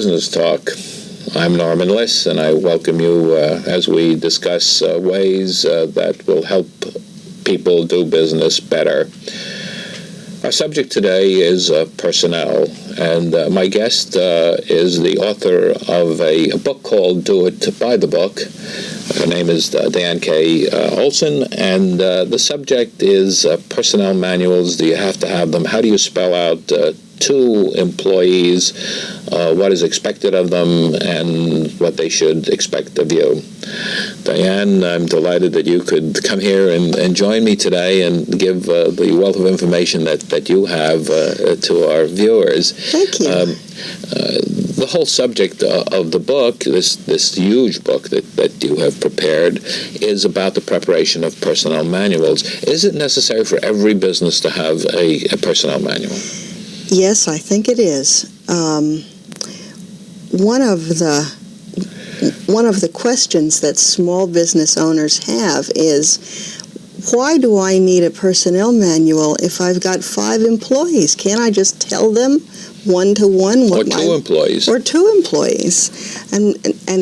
Business Talk. I'm Norman Liss, and I welcome you as we discuss ways that will help people do business better. Our subject today is personnel, and my guest is the author of a book called Do It By the Book. Her name is Dianne Olsen, and the subject is personnel manuals. Do you have to have them? How do you spell out to employees what is expected of them and what they should expect of you? Dianne, I'm delighted that you could come here and join me today and give the wealth of information that you have to our viewers. Thank you. The whole subject of the book, this huge book that you have prepared, is about the preparation of personnel manuals. Is it necessary for every business to have a personnel manual? Yes, I think it is. One of the questions that small business owners have is, why do I need a personnel manual if I've got 5 employees? Can't I just tell them one-to-one what Or 2 employees. Or 2 employees. And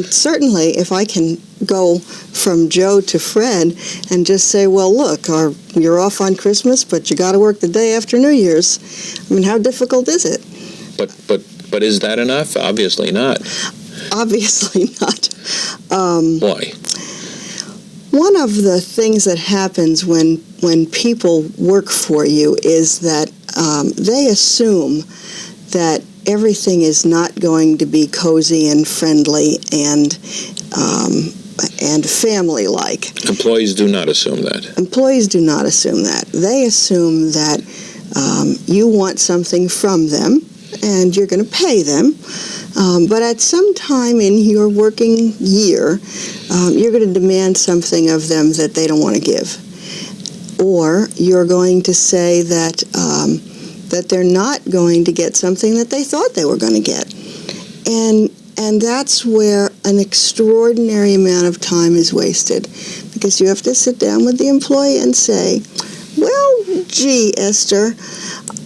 certainly if I can go from Joe to Fred and just say, well, look, you're off on Christmas, but you got to work the day after New Year's. I mean, how difficult is it? But is that enough? Obviously not. Obviously not. Why? One of the things that happens when people work for you is that they assume that everything is not going to be cozy and friendly and family-like. Employees do not assume that. Employees do not assume that. They assume that you want something from them and you're going to pay them. But at some time in your working year, you're going to demand something of them that they don't want to give. Or you're going to say that they're not going to get something that they thought they were going to get. And that's where an extraordinary amount of time is wasted, because you have to sit down with the employee and say, well, gee, Esther,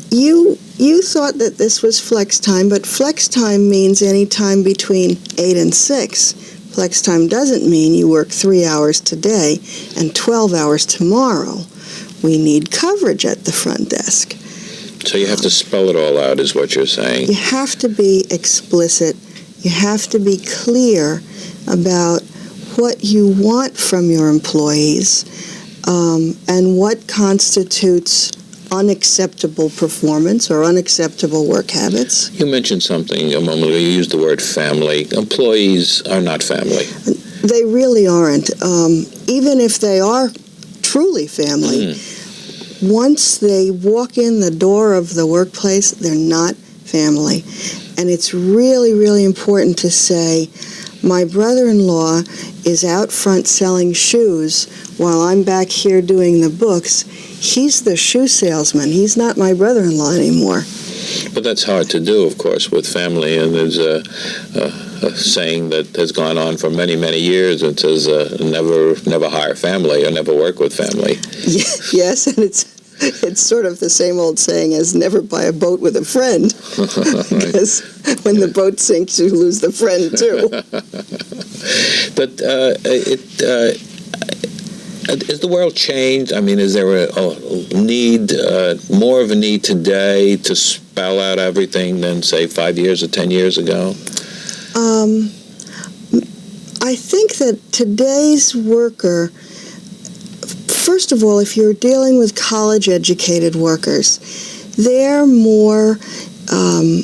you thought that this was flex time, but flex time means any time between 8 and 6. Flex time doesn't mean you work 3 hours today and 12 hours tomorrow. We need coverage at the front desk. So you have to spell it all out, is what you're saying. You have to be explicit. You have to be clear about what you want from your employees and what constitutes unacceptable performance or unacceptable work habits. You mentioned something a moment ago. You used the word family. Employees are not family. They really aren't. Even if they are truly family, once they walk in the door of the workplace, they're not family. And it's really, really important to say, my brother-in-law is out front selling shoes while I'm back here doing the books. He's the shoe salesman. He's not my brother-in-law anymore. But that's hard to do, of course, with family. And there's a saying that has gone on for many, many years. It says, never hire family or never work with family. Yes, and it's sort of the same old saying as never buy a boat with a friend, because when the boat sinks, you lose the friend too. But has the world changed? I mean, is there a need, more of a need today to spell out everything than, say, 5 years or 10 years ago? I think that today's worker, first of all, if you're dealing with college-educated workers, they're more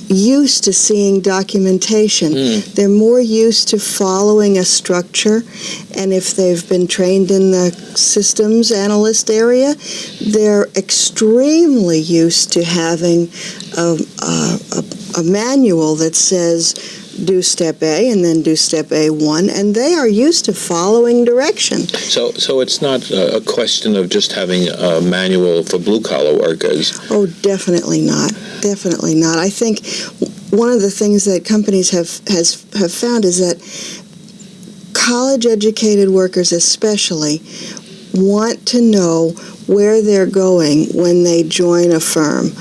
used to seeing documentation. They're more used to following a structure, and if they've been trained in the systems analyst area, they're extremely used to having a manual that says do step A and then do step A1, and they are used to following direction. So it's not a question of just having a manual for blue-collar workers. Oh, definitely not. Definitely not. I think one of the things that companies have found is that college-educated workers especially want to know where they're going when they join a firm.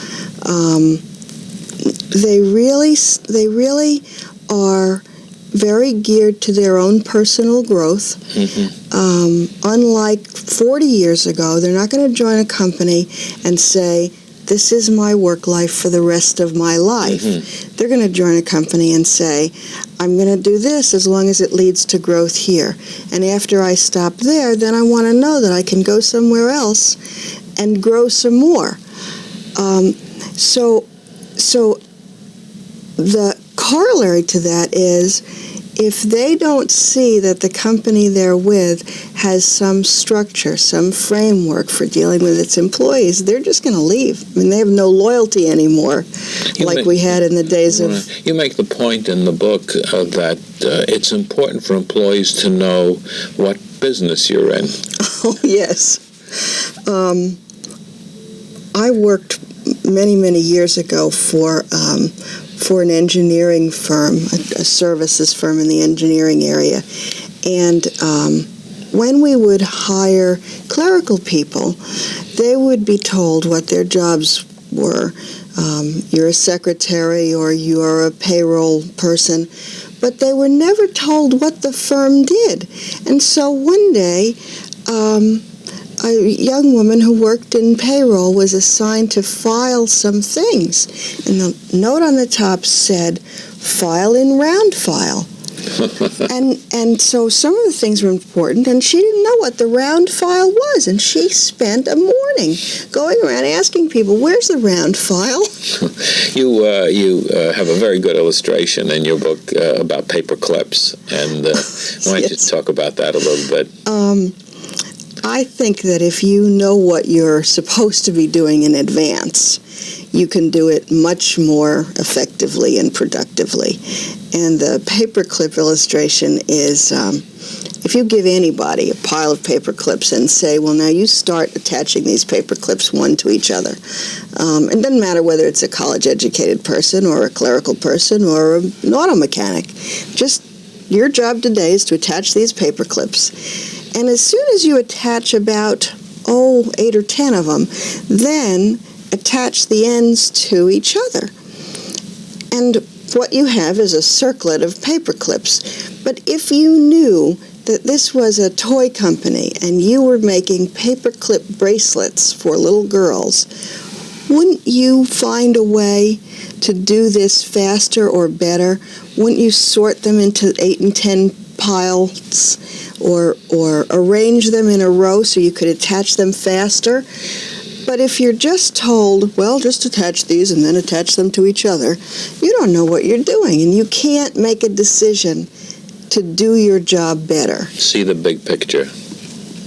They really are very geared to their own personal growth. Unlike 40 years ago, they're not going to join a company and say, this is my work life for the rest of my life. They're going to join a company and say, I'm going to do this as long as it leads to growth here. And after I stop there, then I want to know that I can go somewhere else and grow some more. So the corollary to that is, if they don't see that the company they're with has some structure, some framework for dealing with its employees, they're just going to leave. I mean, they have no loyalty anymore, we had in the days of... You make the point in the book that it's important for employees to know what business you're in. Oh, yes. I worked many, many years ago for an engineering firm, a services firm in the engineering area. And when we would hire clerical people, they would be told what their jobs were. You're a secretary or you're a payroll person, but they were never told what the firm did. And so one day, a young woman who worked in payroll was assigned to file some things. And the note on the top said, file in round file. and so some of the things were important, and she didn't know what the round file was. And she spent a morning going around asking people, where's the round file? You have a very good illustration in your book about paper clips. And why don't you talk about that a little bit? I think that if you know what you're supposed to be doing in advance, you can do it much more effectively and productively. And the paperclip illustration is, if you give anybody a pile of paper clips and say, well, now you start attaching these paper clips one to each other. It doesn't matter whether it's a college-educated person or a clerical person or an auto mechanic. Just your job today is to attach these paper clips. And as soon as you attach about, 8 or 10 of them, then attach the ends to each other. And what you have is a circlet of paper clips. But if you knew that this was a toy company and you were making paperclip bracelets for little girls, wouldn't you find a way to do this faster or better? Wouldn't you sort them into 8 and 10 piles or arrange them in a row so you could attach them faster? But if you're just told, well, just attach these and then attach them to each other, you don't know what you're doing, and you can't make a decision to do your job better. See the big picture,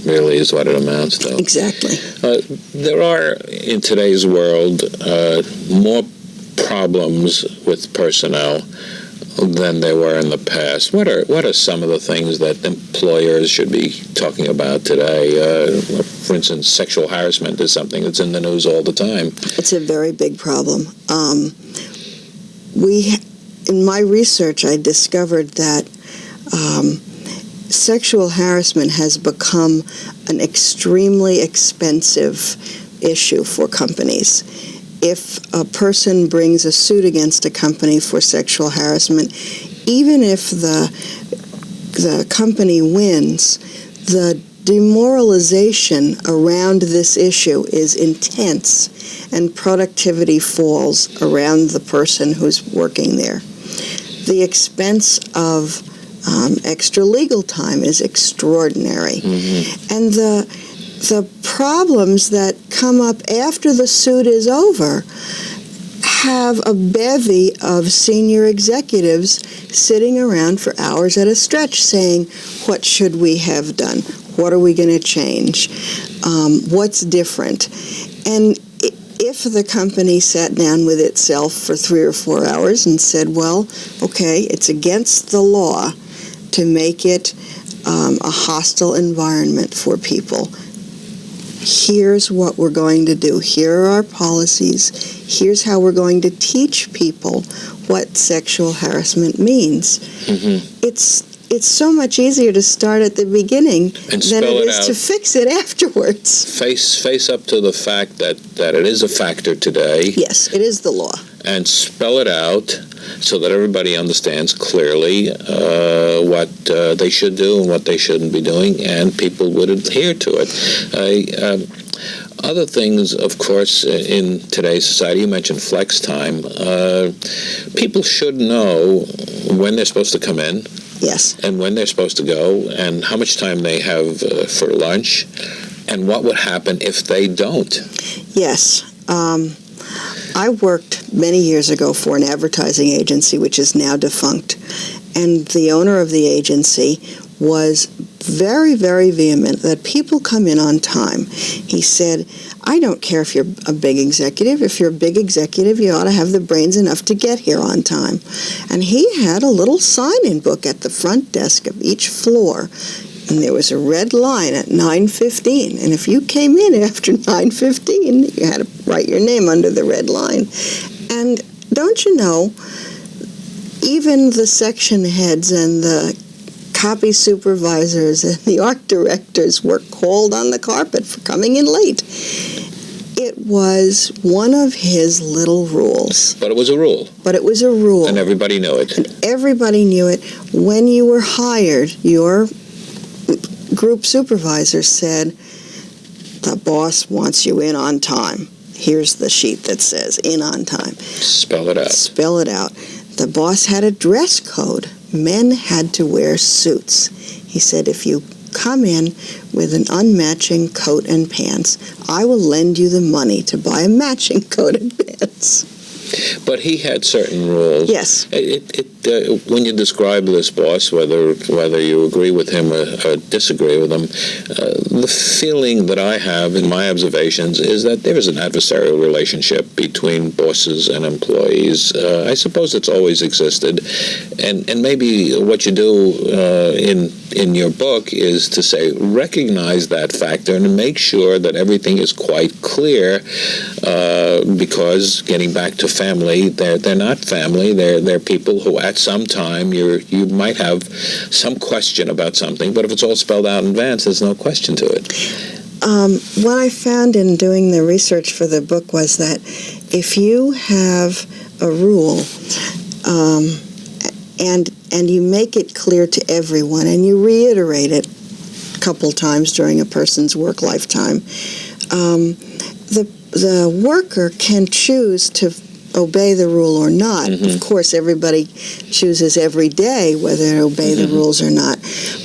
really, is what it amounts to. Exactly. There are, in today's world, more problems with personnel than there were in the past. What are some of the things that employers should be talking about today? For instance, sexual harassment is something that's in the news all the time. It's a very big problem. In my research, I discovered that sexual harassment has become an extremely expensive issue for companies. If a person brings a suit against a company for sexual harassment, even if the company wins, the demoralization around this issue is intense, and productivity falls around the person who's working there. The expense of extra legal time is extraordinary. And the problems that come up after the suit is over have a bevy of senior executives sitting around for hours at a stretch saying, what should we have done? What are we going to change? What's different? And if the company sat down with itself for 3 or 4 hours and said, well, okay, it's against the law to make it a hostile environment for people. Here's what we're going to do. Here are our policies. Here's how we're going to teach people what sexual harassment means. It's so much easier to start at the beginning than it is to fix it afterwards. Face up to the fact that it is a factor today. Yes, it is the law. And spell it out. so that everybody understands clearly what they should do and what they shouldn't be doing, and people would adhere to it. Other things, of course, in today's society, you mentioned flex time. People should know when they're supposed to come in. Yes. And when they're supposed to go, and how much time they have for lunch, and what would happen if they don't. Yes. I worked many years ago for an advertising agency, which is now defunct. And the owner of the agency was very, very vehement that people come in on time. He said, I don't care if you're a big executive. If you're a big executive, you ought to have the brains enough to get here on time. And he had a little sign-in book at the front desk of each floor. And there was a red line at 9:15. And if you came in after 9:15, you had to write your name under the red line. And don't you know, even the section heads and the copy supervisors and the art directors were called on the carpet for coming in late. It was one of his little rules. But it was a rule. But it was a rule. And everybody knew it. And everybody knew it. When you were hired, your group supervisor said, the boss wants you in on time. Here's the sheet that says in on time. Spell it out. Spell it out. The boss had a dress code. Men had to wear suits. He said, if you come in with an unmatching coat and pants, I will lend you the money to buy a matching coat and pants. But he had certain rules. Yes. When you describe this boss, whether you agree with him or disagree with him, the feeling that I have in my observations is that there is an adversarial relationship between bosses and employees. I suppose it's always existed, and maybe what you do in your book is to say recognize that factor and make sure that everything is quite clear, because getting back to family, they're not family. They're people who at some time you might have some question about something, but if it's all spelled out in advance, there's no question to it. What I found in doing the research for the book was that if you have a rule and you make it clear to everyone and you reiterate it a couple times during a person's work lifetime, the worker can choose to obey the rule or not. Mm-hmm. Of course, everybody chooses every day whether to obey the rules or not.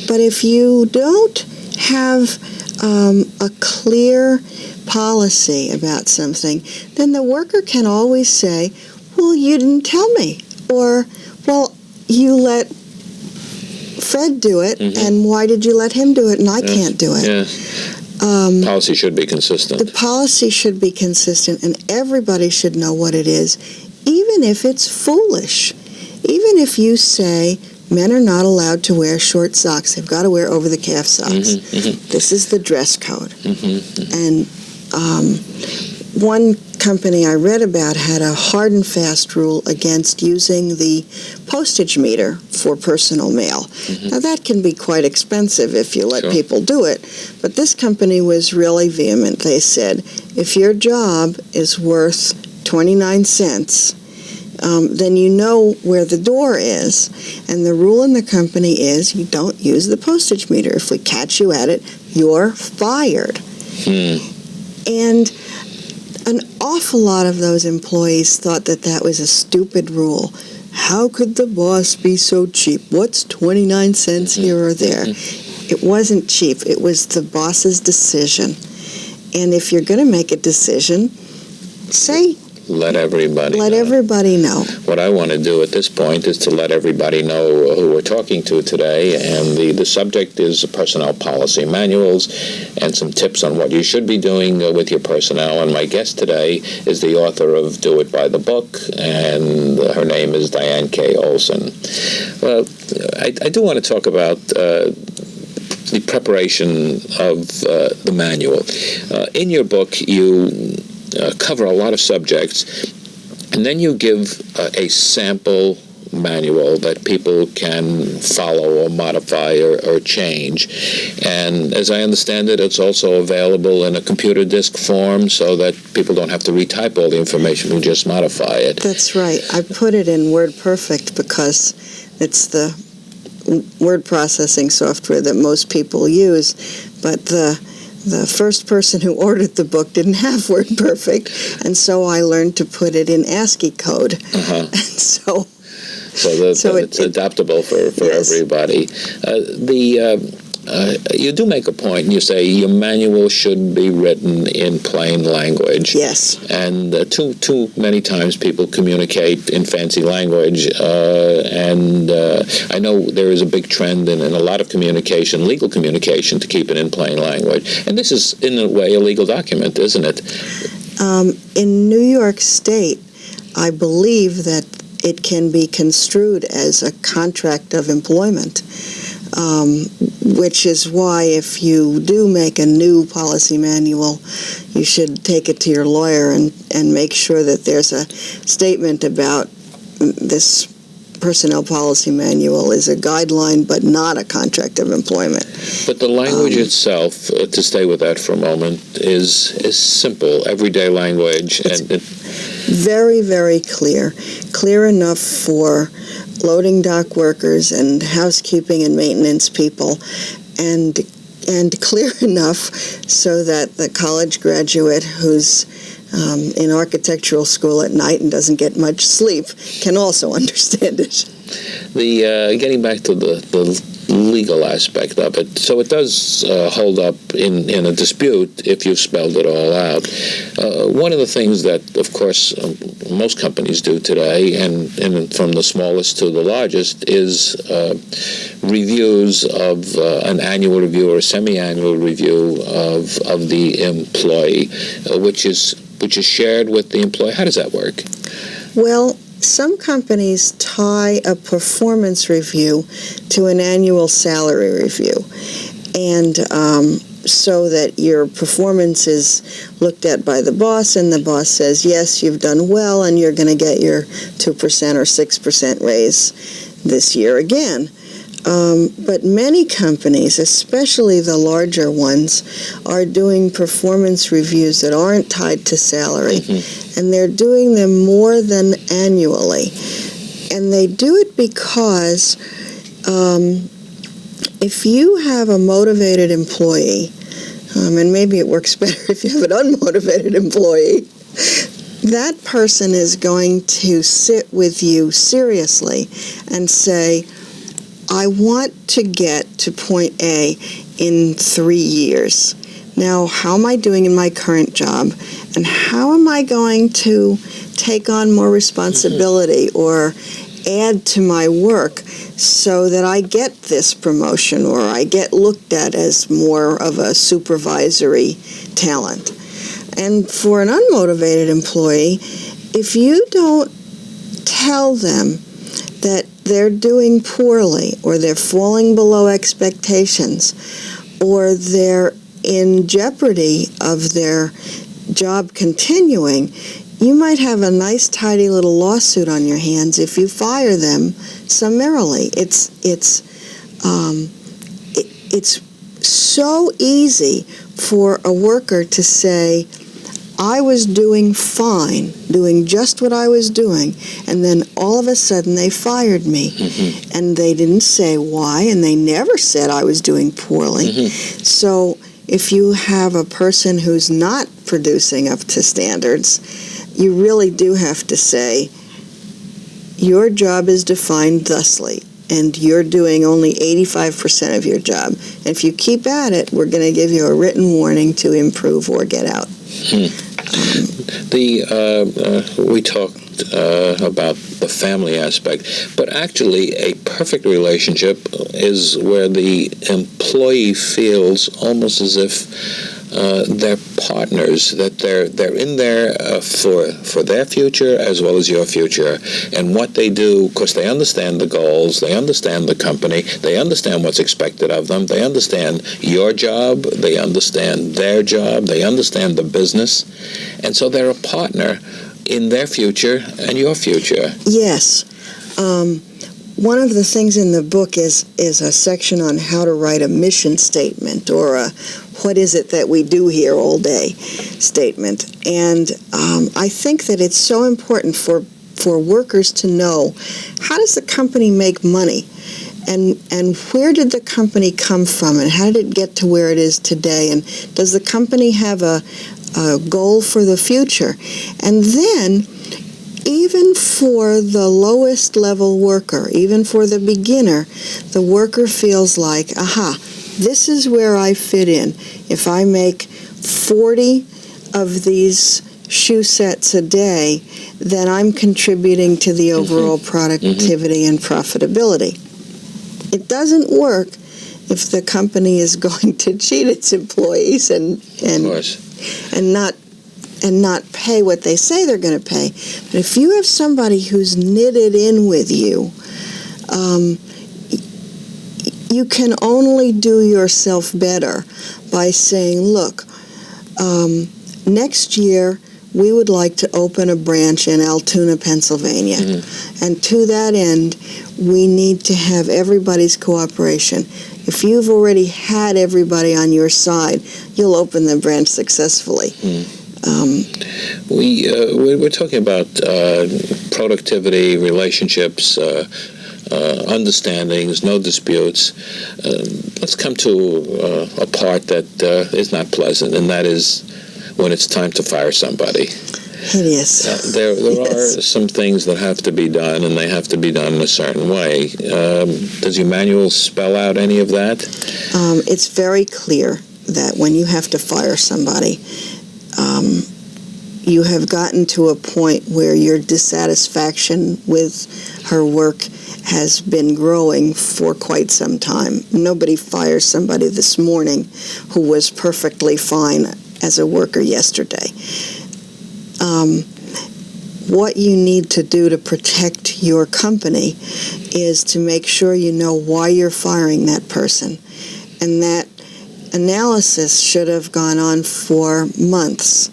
But if you don't have a clear policy about something, then the worker can always say, well, you didn't tell me. Or, well, you let Fred do it, and why did you let him do it and I can't do it? Yes. Policy should be consistent. The policy should be consistent, and everybody should know what it is, even if it's foolish. Even if you say men are not allowed to wear short socks, they've got to wear over-the-calf socks. This is the dress code. And one company I read about had a hard and fast rule against using the postage meter for personal mail. Now that can be quite expensive if you let people do it, but this company was really vehement. They said, if your job is worth 29 cents, then you know where the door is, and the rule in the company is you don't use the postage meter. If we catch you at it, you're fired. And an awful lot of those employees thought that that was a stupid rule. How could the boss be so cheap? What's 29 cents here or there? It wasn't cheap. It was the boss's decision. And if you're going to make a decision, say, let everybody know. What I want to do at this point is to let everybody know who we're talking to today, and the subject is personnel policy manuals and some tips on what you should be doing with your personnel. And my guest today is the author of Do It by the Book, and her name is Dianne K. Olsen. Well, I do want to talk about the preparation of the manual. In your book, you cover a lot of subjects, and then you give a sample manual that people can follow or modify or change. And as I understand it, it's also available in a computer disk form so that people don't have to retype all the information and just modify it. That's right. I put it in WordPerfect because it's the word processing software that most people use, but the first person who ordered the book didn't have WordPerfect, and so I learned to put it in ASCII code. Uh-huh. And so it's adaptable for yes. everybody. You do make a point, and you say your manual should be written in plain language. Yes. And too many times people communicate in fancy language, and I know there is a big trend in a lot of communication, legal communication, to keep it in plain language. And this is, in a way, a legal document, isn't it? In New York State, I believe that it can be construed as a contract of employment, which is why if you do make a new policy manual, you should take it to your lawyer and make sure that there's a statement about this personnel policy manual is a guideline but not a contract of employment. But the language itself, to stay with that for a moment, is simple, everyday language. And very, very clear. Clear enough for loading dock workers and housekeeping and maintenance people, and clear enough so that the college graduate who's in architectural school at night and doesn't get much sleep can also understand it. Getting back to the legal aspect of it, so it does hold up in a dispute if you've spelled it all out. One of the things that, of course, most companies do today, and from the smallest to the largest, is reviews of an annual review or a semi-annual review of the employee, which is shared with the employee. How does that work? Well, some companies tie a performance review to an annual salary review, and so that your performance is looked at by the boss, and the boss says, yes, you've done well, and you're going to get your 2% or 6% raise this year again. But many companies, especially the larger ones, are doing performance reviews that aren't tied to salary, and they're doing them more than annually. And they do it because if you have a motivated employee, and maybe it works better if you have an unmotivated employee, that person is going to sit with you seriously and say, I want to get to point A in 3 years. Now, how am I doing in my current job? And how am I going to take on more responsibility or add to my work so that I get this promotion or I get looked at as more of a supervisory talent? And for an unmotivated employee, if you don't tell them that they're doing poorly or they're falling below expectations or they're in jeopardy of their job continuing, you might have a nice, tidy little lawsuit on your hands if you fire them summarily. It's so easy for a worker to say, I was doing fine, doing just what I was doing, and then all of a sudden they fired me. And they didn't say why, and they never said I was doing poorly. So if you have a person who's not producing up to standards, you really do have to say, your job is defined thusly, and you're doing only 85% of your job. And if you keep at it, we're going to give you a written warning to improve or get out. We talked about the family aspect, but actually a perfect relationship is where the employee feels almost as if they're partners, that they're in there for their future as well as your future. And what they do, because they understand the goals, they understand the company, they understand what's expected of them, they understand your job, they understand their job, they understand the business, and so they're a partner in their future and your future. Yes. One of the things in the book is a section on how to write a mission statement, or a what is it that we do here all day statement. And I think that it's so important for workers to know, how does the company make money? And where did the company come from, and how did it get to where it is today? And does the company have a goal for the future? And then, even for the lowest level worker, even for the beginner, the worker feels like, aha, this is where I fit in. If I make 40 of these shoe sets a day, then I'm contributing to the overall productivity and profitability. It doesn't work if the company is going to cheat its employees and not pay what they say they're going to pay. But if you have somebody who's knitted in with you, you can only do yourself better by saying, look, next year we would like to open a branch in Altoona, Pennsylvania. And to that end, we need to have everybody's cooperation. If you've already had everybody on your side, you'll open the branch successfully. We're talking about productivity, relationships, understandings, no disputes. Let's come to a part that is not pleasant, and that is when it's time to fire somebody. Hideous. There are some things that have to be done, and they have to be done in a certain way. Does your manual spell out any of that? It's very clear that when you have to fire somebody, you have gotten to a point where your dissatisfaction with her work has been growing for quite some time. Nobody fires somebody this morning who was perfectly fine as a worker yesterday. What you need to do to protect your company is to make sure you know why you're firing that person. And that analysis should have gone on for months,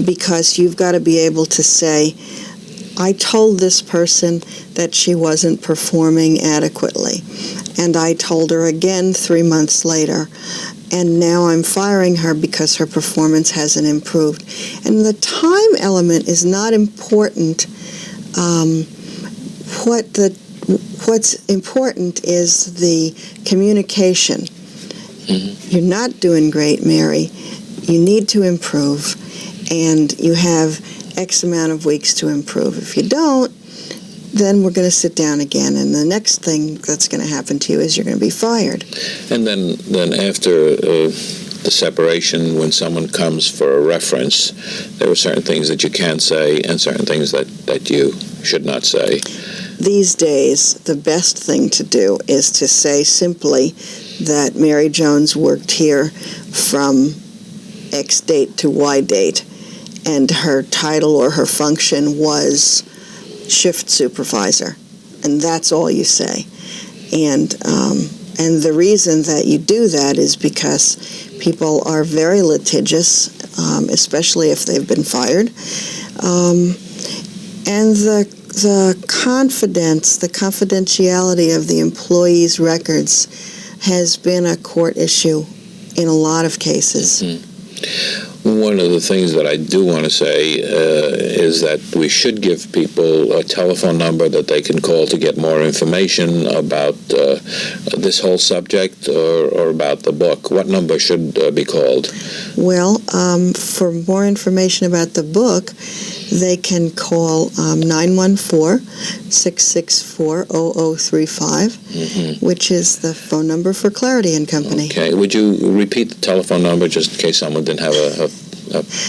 because you've got to be able to say, I told this person that she wasn't performing adequately, and I told her again 3 months later, and now I'm firing her because her performance hasn't improved. And the time element is not important. What's important is the communication. You're not doing great, Mary. You need to improve, and you have X amount of weeks to improve. If you don't, then we're going to sit down again, and the next thing that's going to happen to you is you're going to be fired. And then after the separation, when someone comes for a reference, there are certain things that you can say and certain things that you should not say. These days, the best thing to do is to say simply that Mary Jones worked here from X date to Y date, and her title or her function was shift supervisor, and that's all you say. And the reason that you do that is because people are very litigious, especially if they've been fired. And the confidence, the confidentiality of the employee's records has been a court issue in a lot of cases. One of the things that I do want to say is that we should give people a telephone number that they can call to get more information about this whole subject or about the book. What number should be called? Well, for more information about the book, they can call 914-664-0035, which is the phone number for Clarity and Company. Okay. Would you repeat the telephone number just in case someone didn't have a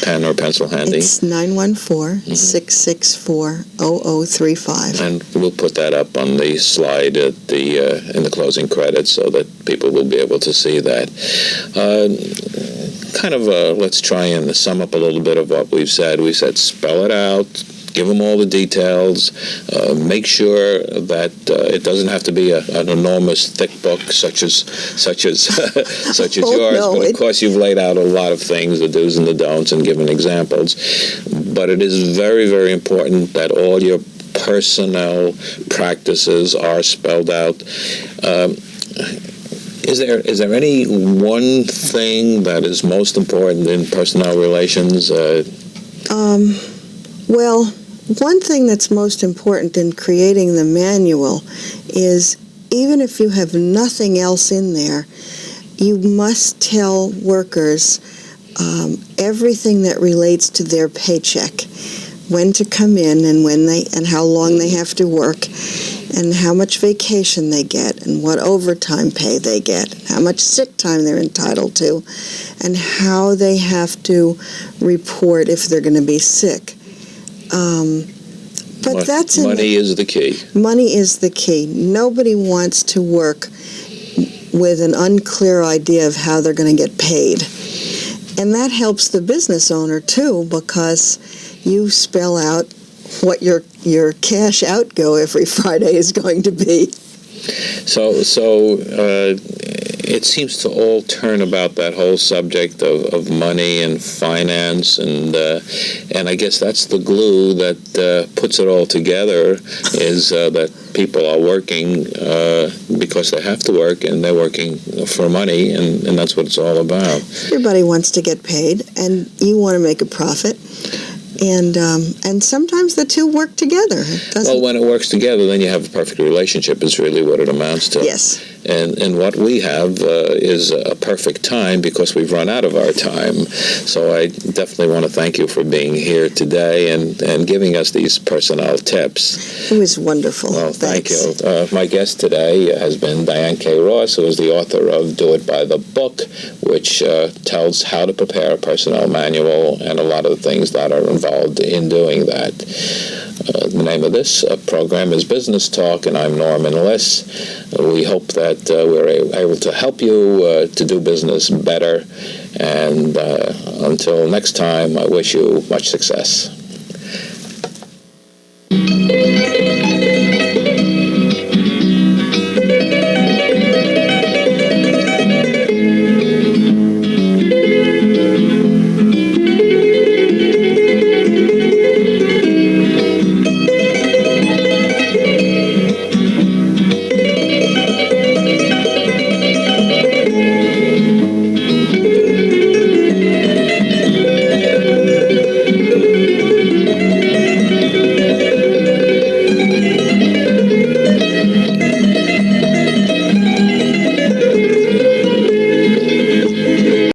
pen or pencil handy? It's 914-664-0035. And we'll put that up on the slide at in the closing credits so that people will be able to see that. Let's try and sum up a little bit of what we've said. We said spell it out, give them all the details, make sure that it doesn't have to be an enormous thick book such as yours, no, but of course you've laid out a lot of things, the do's and the don'ts, and given examples. But it is very, very important that all your personnel practices are spelled out. Is there any one thing that is most important in personnel relations? Well, one thing that's most important in creating the manual is even if you have nothing else in there, you must tell workers everything that relates to their paycheck, when to come in and how long they have to work, and how much vacation they get, and what overtime pay they get, how much sick time they're entitled to, and how they have to report if they're going to be sick. But that's money is the key. Money is the key. Nobody wants to work with an unclear idea of how they're going to get paid. And that helps the business owner too, because you spell out what your cash outgo every Friday is going to be. So it seems to all turn about that whole subject of money and finance, and I guess that's the glue that puts it all together, is that people are working because they have to work, and they're working for money, and that's what it's all about. Everybody wants to get paid, and you want to make a profit. And sometimes the two work together. Well, when it works together, then you have a perfect relationship, is really what it amounts to. Yes. And what we have is a perfect time, because we've run out of our time. So I definitely want to thank you for being here today and giving us these personnel tips. It was wonderful. Well, Thanks. thank you. My guest today has been Dianne K. Ross, who is the author of Do It by the Book, which tells how to prepare a personnel manual and a lot of the things that are involved in doing that. The name of this program is Business Talk, and I'm Norman Liss. We hope that we're able to help you to do business better. And until next time, I wish you much success.